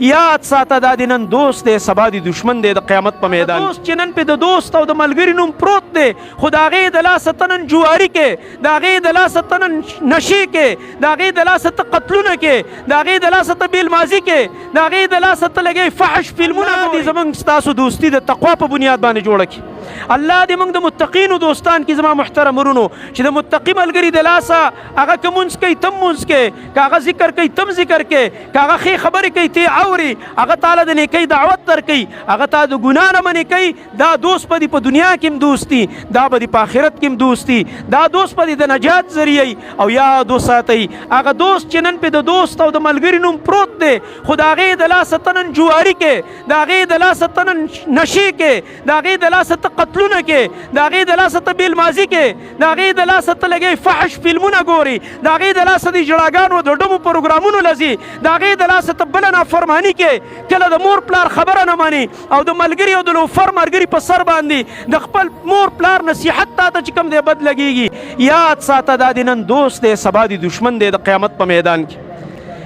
یاد ساته دا د نن دوست دی سبا د دشمن دی د قیامت په میدان دوست چې نن پې د دوست او د ملګري نوم پروت دی خو د هغې د لاسه ته نن جواري کې د هغې د لاسه ته نن نشې کې د هغې د لاسه ته قتلونه کې د هغې د لاسه ته بېلمازي کې د هغې د لاسه ته لګی فحش فلمونه دي زموږ ستاسو دوستي د تقوا په بنیاد باندې جوړه کړي الله دې موږ د متقینو دوستان کې زما محترم ورونو چې د متقي ملګري د لاسه هغه که مونځ کوي تم مونځ کوي که هغه ذکر کوي تم ذکر کوي که هغه ښې خبرې کوي تی اوري هغه تاله د نیکۍ دعوت درکوي هغه تا د ګناه نه منې کوي دا دوست به دې په دنیا کې هم دوستي دا به دې په آخرت کې هم دوستي دا دوست به دې د نجات ذریعه او یاد وساتئ هغه دوست چې نن پې د دوست او د ملګري نوم پروت دی خو د هغې د لاسه ته نن جواري کې د هغې د لاسه ته نن نشې کې د هغې د لاسه ته قتلونه کې د هغې د لاسه ته بېلمازي کې د هغې د لاسه ته لګی فحش فلمونه ګوري د هغې د لاسه د ژړاګانو د ډمو پروګرامونو لځي د هغې د لاسه ته بله نافرماني کې کله د مور پلار خبره نه مني او د ملګري او د لوفر ملګري په سر باندې د خپل مور پلار نصیحت تا ته چې کوم دی بد لګېږي یاد ساته دا د نن دوست دی سبا د دشمن دی د قیامت په میدان کې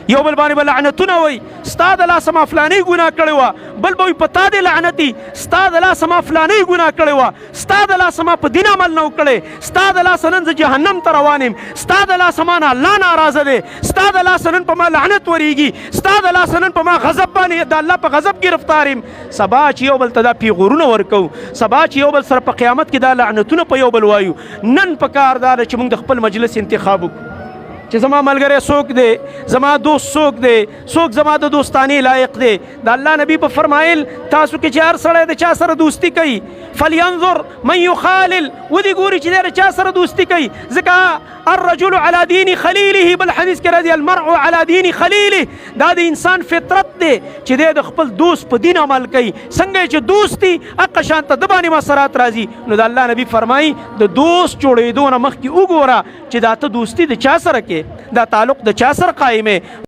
یو بل باندې به لعنتونه وایي ستا د لاسه ما فلانۍ ګناه کړې وه بل به وایي په تا دې لعنتي ستا د لاسه ما فلانۍ ګناه کړې وه ستا د لاسه ما په دین عمل نه و کړی ستا د لاسه نن زه جهنم ته روان یم ستا د لاسه ما نه الله ناراضه دی ستا د لاسه نن په ما لعنت ورېږي ستا د لاسه نن په ما غضب باندې د الله په غضب ګرفتار یم سبا چې یو بل ته دا پیغورونه ورکوو سبا چې یو بل سره په قیامت کې دا لعنتونه په یو بل وایو نن پکار دا ده چې موږ د خپل مجلس انتخاب وکړو چې زما ملګری څوک دی زما دوست څوک دی څوک زما د دوستانې لایق دی د الله نبي په فرمایل تاسو کې چې هر سړی د چا سره دوستي کوي فلینظر من یخالل ودې ګوري چې دی د چا سره دوستي کوي ځکه الرجل على دین خلیله بل حدیث کې راځي المرء على دین خلیله دا د انسان فطرت دی چې دی د خپل دوست په دین عمل کوي څنګه چې دوستي هغه شان ته د باندې مسرات راځي نو د الله نبي فرمایي د دوست جوړېدو نه مخکې وګوره چې دا ته دوستي د چا سره کې دا تعلق د چا سره قائم